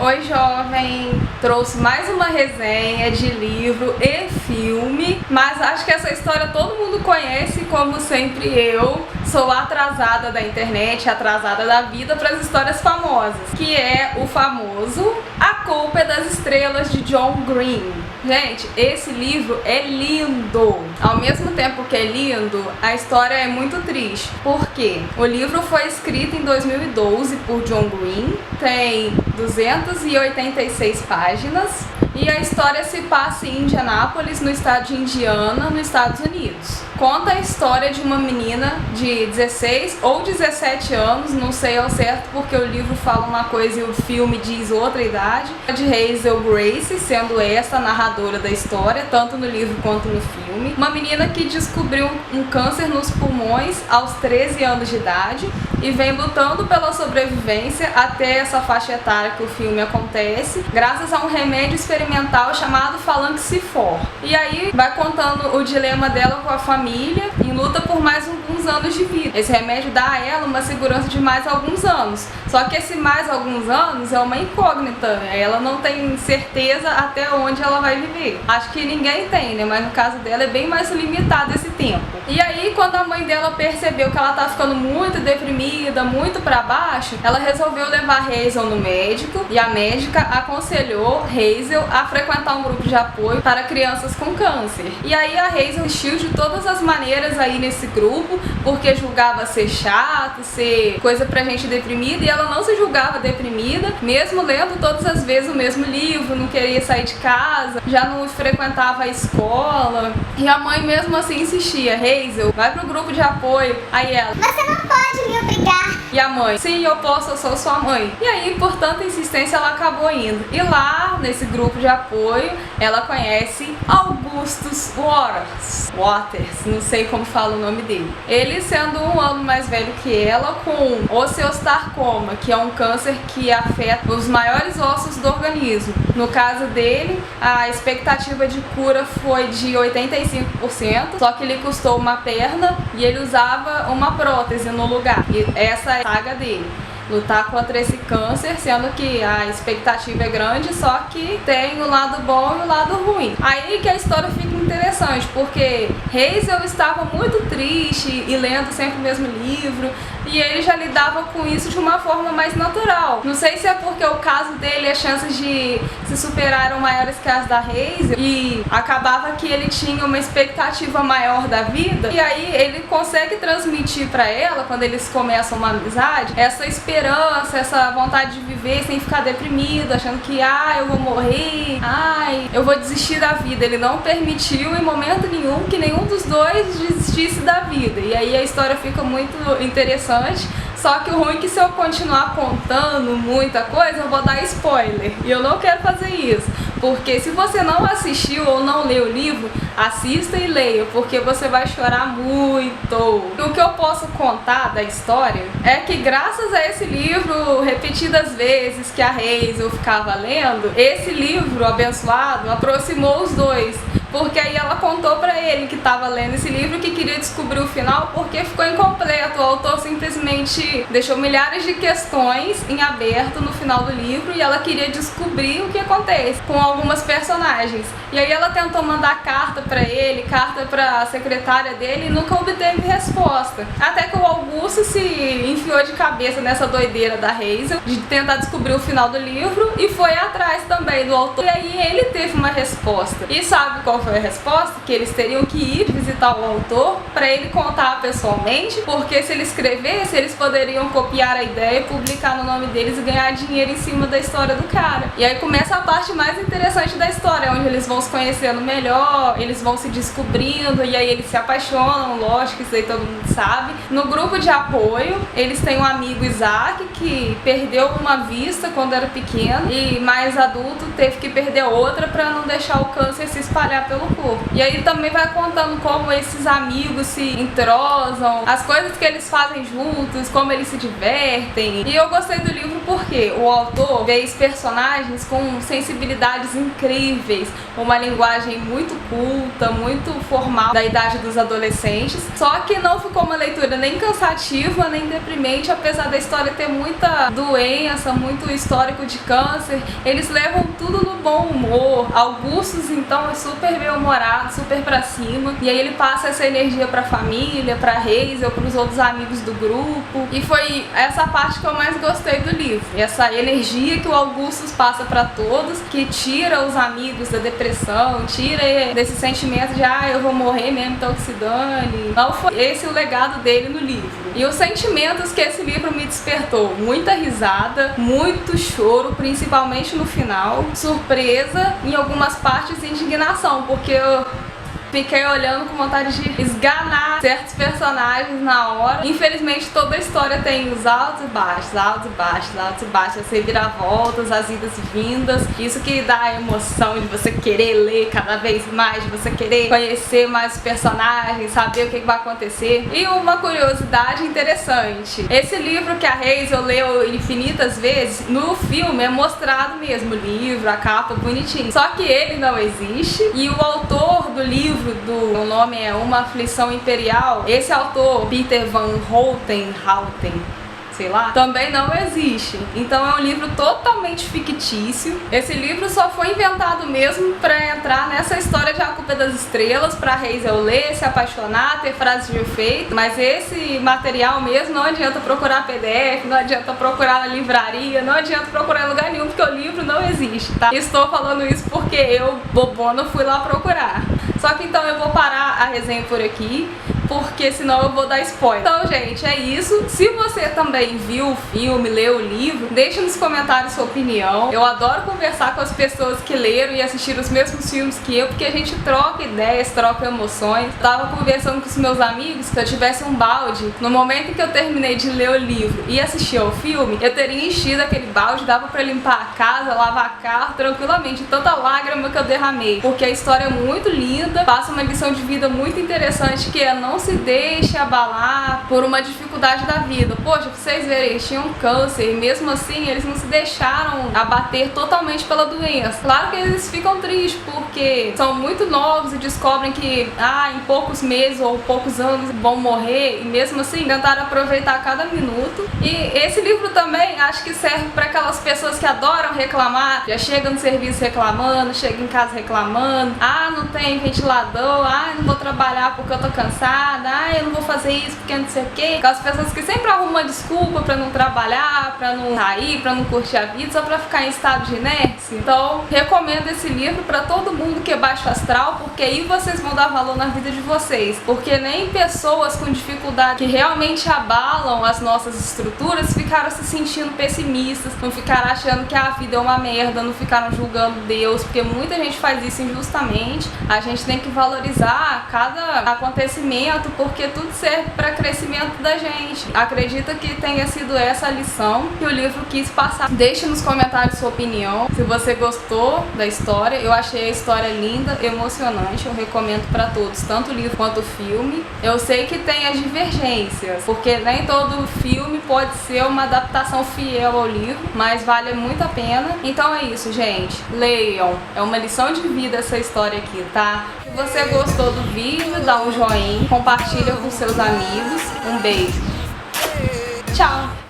Oi jovem, trouxe mais uma resenha de livro e filme, mas acho que essa história todo mundo conhece, como sempre eu sou atrasada da internet, atrasada da vida para as histórias famosas, que é o famoso A Culpa é das Estrelas, de John Green. Gente, esse livro é lindo. Ao mesmo tempo que é lindo, a história é muito triste. Por quê? O livro foi escrito em 2012 por John Green, tem 286 páginas e a história se passa em Indianápolis, no estado de Indiana, nos Estados Unidos. Conta a história de uma menina de 16 ou 17 anos, não sei ao certo porque o livro fala uma coisa e o filme diz outra idade, de Hazel Grace, sendo essa a narradora da história, tanto no livro quanto no filme. Uma menina que descobriu um câncer nos pulmões aos 13 anos de idade e vem lutando pela sobrevivência até essa faixa etária que o filme acontece, graças a um remédio experimental chamado Falanxifor. E aí vai contando o dilema dela com a família em luta por mais alguns anos de vida. Esse remédio dá a ela uma segurança de mais alguns anos, só que esse mais alguns anos é uma incógnita, ela não tem certeza até onde ela vai viver. Acho que ninguém tem, né? Mas no caso dela é bem mais limitado esse tempo. E aí, quando a mãe dela percebeu que ela tá ficando muito deprimida, muito pra baixo, ela resolveu levar Hazel no médico e a médica aconselhou Hazel a frequentar um grupo de apoio para crianças com câncer. E aí a Hazel insistiu de todas as maneiras aí nesse grupo, porque julgava ser chato, ser coisa pra gente deprimida, e ela não se julgava deprimida, mesmo lendo todas as vezes o mesmo livro, não queria sair de casa, já não frequentava a escola. E a mãe mesmo assim insistia: Hazel, vai pro grupo de apoio. Aí ela: você não pode me obrigar. E a mãe: sim, eu posso, eu sou sua mãe. E aí, por tanta insistência, ela acabou indo. E lá, nesse grupo de apoio, ela conhece Augustus Waters, não sei como fala o nome dele. Ele sendo um ano mais velho que ela, com osteosarcoma, que é um câncer que afeta os maiores ossos do organismo. No caso dele, a expectativa de cura foi de 85%, só que ele custou uma perna e ele usava uma prótese no lugar. E essa é a saga dele: lutar contra esse câncer, sendo que a expectativa é grande, só que tem o lado bom e o lado ruim. Aí que a história fica interessante, porque Hazel estava muito triste e lendo sempre o mesmo livro, e ele já lidava com isso de uma forma mais natural. Não sei se é porque o caso dele, as chances de se superar eram maiores que as da Hazel, e acabava que ele tinha uma expectativa maior da vida, e aí ele consegue transmitir pra ela, quando eles começam uma amizade, essa esperança, essa vontade de viver sem ficar deprimido, achando que eu vou morrer, eu vou desistir da vida. Ele não permitiu em momento nenhum que nenhum dos dois desistisse da vida. E aí a história fica muito interessante. Só que o ruim é que se eu continuar contando muita coisa, eu vou dar spoiler. E eu não quero fazer isso. Porque se você não assistiu ou não leu o livro, assista e leia, porque você vai chorar muito. O que eu posso contar da história é que, graças a esse livro, repetidas vezes que a Hazel ficava lendo, esse livro abençoado aproximou os dois. Porque aí ela contou pra ele que estava lendo esse livro, que queria descobrir o final porque ficou incompleto. O autor simplesmente deixou milhares de questões em aberto no final do livro e ela queria descobrir o que acontece com algumas personagens. E aí ela tentou mandar carta pra ele, carta pra secretária dele, e nunca obteve resposta. Até que o Augusto se enfiou de cabeça nessa doideira da Hazel de tentar descobrir o final do livro e foi atrás também do autor. E aí ele teve uma resposta. E sabe qual foi a resposta? Que eles teriam que ir visitar o autor para ele contar pessoalmente, porque se ele escrevesse, eles poderiam copiar a ideia e publicar no nome deles e ganhar dinheiro em cima da história do cara. E aí começa a parte mais interessante da história, onde eles vão se conhecendo melhor, eles vão se descobrindo, e aí eles se apaixonam, lógico, isso aí todo mundo sabe. No grupo de apoio, eles têm um amigo, Isaac, que perdeu uma vista quando era pequeno e mais adulto teve que perder outra para não deixar o câncer se espalhar pelo corpo. E aí também vai contando como esses amigos se entrosam, as coisas que eles fazem juntos, como eles se divertem. E eu gostei do livro porque o autor fez personagens com sensibilidades incríveis, uma linguagem muito culta, muito formal da idade dos adolescentes. Só que não ficou uma leitura nem cansativa, nem deprimente, apesar da história ter muita doença, muito histórico de câncer. Eles levam tudo no bom humor. Augustus, então, é super bem-humorado, super pra cima. E aí ele passa essa energia pra família, pra Hazel, pros outros amigos do grupo. E foi essa parte que eu mais gostei do livro. Essa energia que o Augustus passa pra todos, que tira os amigos da depressão, tira desse sentimento de eu vou morrer mesmo, então que se dane. Não foi esse o legado dele no livro. E os sentimentos que esse livro me despertou: muita risada, muito choro, principalmente no final, surpresa, em algumas partes indignação, porque eu fiquei olhando com vontade de esganar certos personagens na hora. Infelizmente toda a história tem os altos e baixos, altos e baixos, altos e baixos, as reviravoltas, as idas e vindas. Isso que dá a emoção de você querer ler cada vez mais, de você querer conhecer mais os personagens, saber o que vai acontecer. E uma curiosidade interessante: esse livro que a Hazel leu infinitas vezes, no filme é mostrado mesmo o livro, a capa bonitinho. Só que ele não existe e o autor do livro, o nome é Uma Aflição Imperial, esse autor, Peter Van Houten, sei lá, também não existe. Então é um livro totalmente fictício. Esse livro só foi inventado mesmo pra entrar nessa história de A Culpa é das Estrelas, pra Hazel ler, se apaixonar, ter frases de efeito. Mas esse material mesmo não adianta procurar PDF, não adianta procurar na livraria, não adianta procurar em lugar nenhum, porque o livro não existe, tá? Estou falando isso porque eu, bobona, fui lá procurar. Só que então eu vou parar a resenha por aqui, porque senão eu vou dar spoiler. Então, gente, é isso. Se você também viu o filme, leu o livro, deixa nos comentários sua opinião. Eu adoro conversar com as pessoas que leram e assistiram os mesmos filmes que eu, porque a gente troca ideias, troca emoções. Eu tava conversando com os meus amigos, se eu tivesse um balde, no momento em que eu terminei de ler o livro e assistir ao filme, eu teria enchido aquele balde, dava pra limpar a casa, lavar carro tranquilamente, tanta lágrima que eu derramei. Porque a história é muito linda, passa uma lição de vida muito interessante, que é não se deixe abalar por uma dificuldade da vida. Poxa, pra vocês verem, eles tinham câncer e mesmo assim eles não se deixaram abater totalmente pela doença. Claro que eles ficam tristes porque são muito novos e descobrem que em poucos meses ou poucos anos vão morrer, e mesmo assim tentaram aproveitar cada minuto. E esse livro também acho que serve para aquelas pessoas que adoram reclamar, já chegam no serviço reclamando, chegam em casa reclamando, não tem ventilador, eu não vou trabalhar porque eu tô cansada, eu não vou fazer isso porque não sei o que. Aquelas pessoas que sempre arrumam uma desculpa pra não trabalhar, pra não sair, pra não curtir a vida, só pra ficar em estado de inércia. Então, recomendo esse livro pra todo mundo que é baixo astral, porque aí vocês vão dar valor na vida de vocês. Porque nem pessoas com dificuldade que realmente abalam as nossas estruturas ficaram se sentindo pessimistas, não ficaram achando que a vida é uma merda, não ficaram julgando Deus, porque muita gente faz isso injustamente. A gente tem que valorizar cada acontecimento, porque tudo serve para crescimento da gente. Acredita que tenha sido essa a lição que o livro quis passar. Deixe nos comentários sua opinião, se você gostou da história. Eu achei a história linda, emocionante, eu recomendo para todos, tanto o livro quanto o filme. Eu sei que tem as divergências, porque nem todo filme pode ser uma adaptação fiel ao livro, mas vale muito a pena. Então é isso, gente, leiam, é uma lição de vida essa história aqui, tá? Se você gostou do vídeo, dá um joinha, compartilha com seus amigos. Um beijo. Tchau!